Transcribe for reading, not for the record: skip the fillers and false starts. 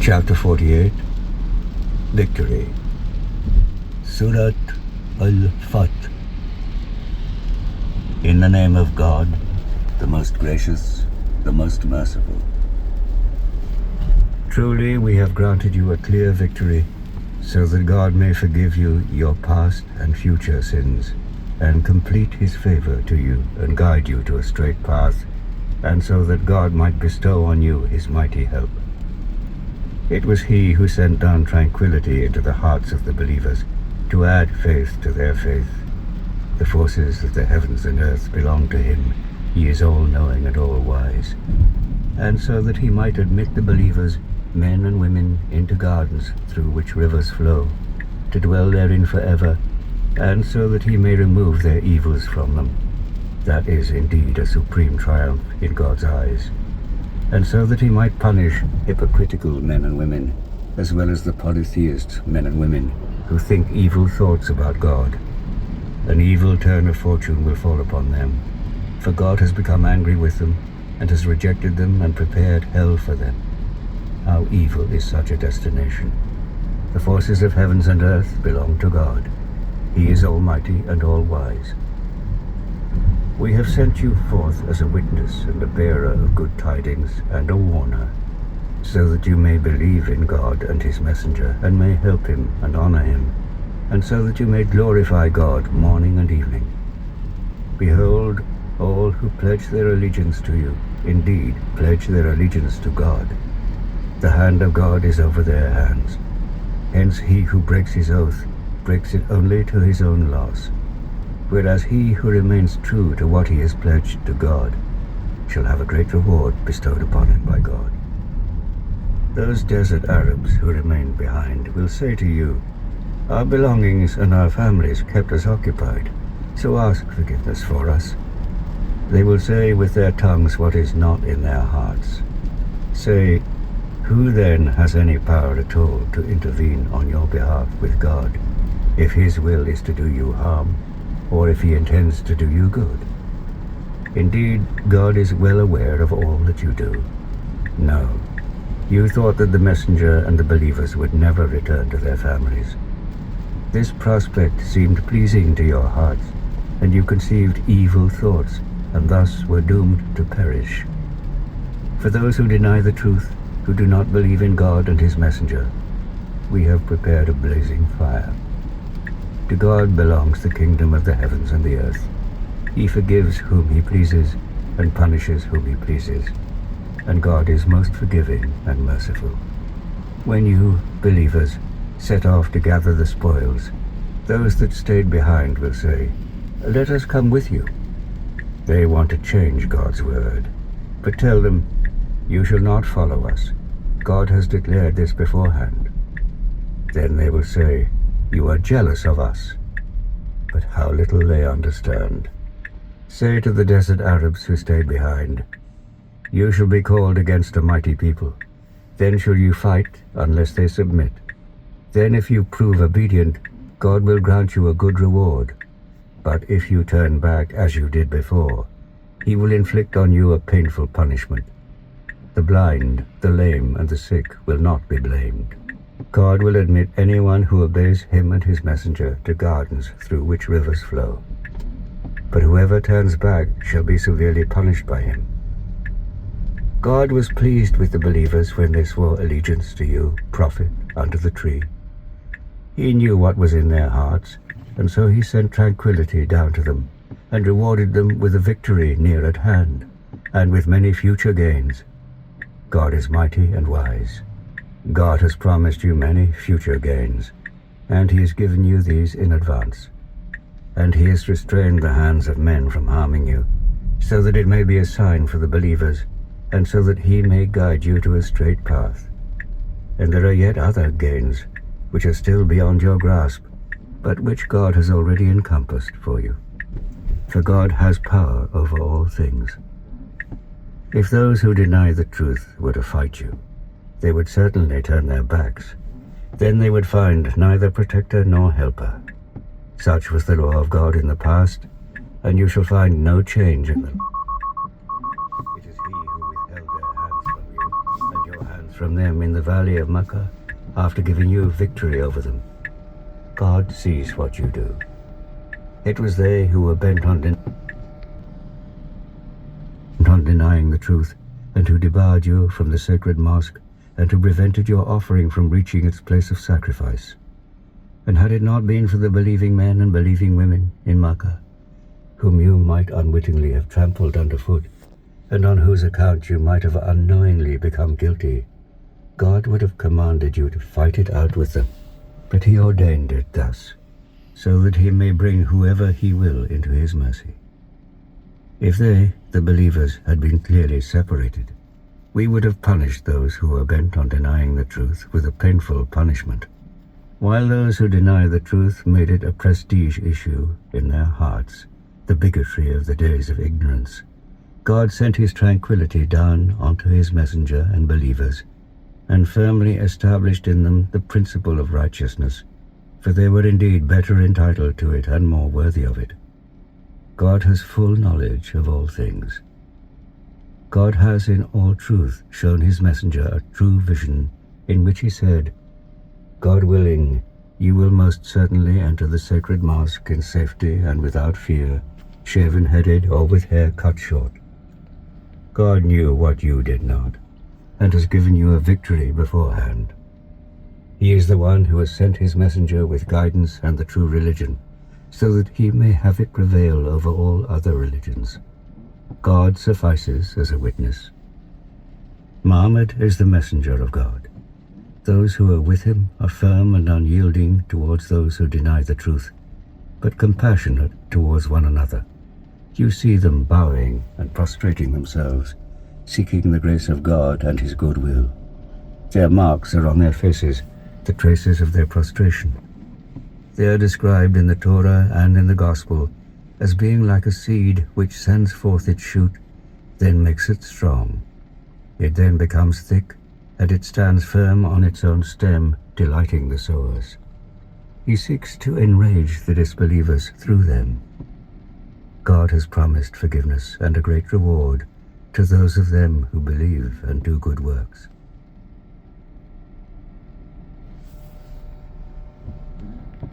Chapter 48. Victory. Surah Al-Fath. In the name of God, the most gracious, the most merciful. Truly we have granted you a clear victory, so that God may forgive you your past and future sins, and complete his favor to you and guide you to a straight path, and so that God might bestow on you his mighty help. It was he who sent down tranquility into the hearts of the believers to add faith to their faith. The forces of the heavens and earth belong to him. He is all-knowing and all-wise. And so that he might admit the believers, men and women, into gardens through which rivers flow, to dwell therein forever, and so that he may remove their evils from them. That is indeed a supreme triumph in God's eyes. And so that he might punish hypocritical men and women, as well as the polytheist men and women who think evil thoughts about God. An evil turn of fortune will fall upon them, for God has become angry with them, and has rejected them and prepared hell for them. How evil is such a destination! The forces of heavens and earth belong to God. He is almighty and all-wise. We have sent you forth as a witness and a bearer of good tidings and a warner, so that you may believe in God and his messenger, and may help him and honor him, and so that you may glorify God morning and evening. Behold, all who pledge their allegiance to you, indeed pledge their allegiance to God. The hand of God is over their hands. Hence he who breaks his oath breaks it only to his own loss, whereas he who remains true to what he has pledged to God shall have a great reward bestowed upon him by God. Those desert Arabs who remain behind will say to you, "Our belongings and our families kept us occupied, so ask forgiveness for us." They will say with their tongues what is not in their hearts. Say, who then has any power at all to intervene on your behalf with God, if his will is to do you harm, or if he intends to do you good? Indeed, God is well aware of all that you do. No, you thought that the messenger and the believers would never return to their families. This prospect seemed pleasing to your hearts, and you conceived evil thoughts, and thus were doomed to perish. For those who deny the truth, who do not believe in God and his messenger, we have prepared a blazing fire. To God belongs the kingdom of the heavens and the earth. He forgives whom he pleases, and punishes whom he pleases, and God is most forgiving and merciful. When you, believers, set off to gather the spoils, those that stayed behind will say, "Let us come with you." They want to change God's word, but tell them, "You shall not follow us. God has declared this beforehand." Then they will say, "You are jealous of us." But how little they understand. Say to the desert Arabs who stayed behind, "You shall be called against a mighty people. Then shall you fight unless they submit. Then if you prove obedient, God will grant you a good reward. But if you turn back as you did before, he will inflict on you a painful punishment. The blind, the lame, and the sick will not be blamed. God will admit anyone who obeys him and his messenger to gardens through which rivers flow. But whoever turns back shall be severely punished by him. God was pleased with the believers when they swore allegiance to you, prophet, under the tree. He knew what was in their hearts, and so he sent tranquility down to them, and rewarded them with a victory near at hand, and with many future gains. God is mighty and wise. God has promised you many future gains, and he has given you these in advance. And he has restrained the hands of men from harming you, so that it may be a sign for the believers, and so that he may guide you to a straight path. And there are yet other gains, which are still beyond your grasp, but which God has already encompassed for you. For God has power over all things. If those who deny the truth were to fight you, they would certainly turn their backs. Then they would find neither protector nor helper. Such was the law of God in the past, and you shall find no change in them. It is he who withheld their hands from you, and your hands from them in the valley of Makkah after giving you victory over them. God sees what you do. It was they who were bent on denying the truth, and who debarred you from the sacred mosque, and who prevented your offering from reaching its place of sacrifice. And had it not been for the believing men and believing women in Makkah, whom you might unwittingly have trampled underfoot, and on whose account you might have unknowingly become guilty, God would have commanded you to fight it out with them. But he ordained it thus, so that he may bring whoever he will into his mercy. If they, the believers, had been clearly separated, we would have punished those who were bent on denying the truth with a painful punishment, while those who deny the truth made it a prestige issue in their hearts, the bigotry of the days of ignorance. God sent his tranquility down onto his messenger and believers, and firmly established in them the principle of righteousness, for they were indeed better entitled to it and more worthy of it. God has full knowledge of all things. God has in all truth shown his messenger a true vision, in which he said, God willing, you will most certainly enter the sacred mosque in safety and without fear, shaven-headed or with hair cut short. God knew what you did not, and has given you a victory beforehand. He is the one who has sent his messenger with guidance and the true religion, so that he may have it prevail over all other religions. God suffices as a witness. Muhammad is the messenger of God. Those who are with him are firm and unyielding towards those who deny the truth, but compassionate towards one another. You see them bowing and prostrating themselves, seeking the grace of God and his goodwill. Their marks are on their faces, the traces of their prostration. They are described in the Torah and in the Gospel as being like a seed which sends forth its shoot, then makes it strong. It then becomes thick, and it stands firm on its own stem, delighting the sowers. He seeks to enrage the disbelievers through them. God has promised forgiveness and a great reward to those of them who believe and do good works.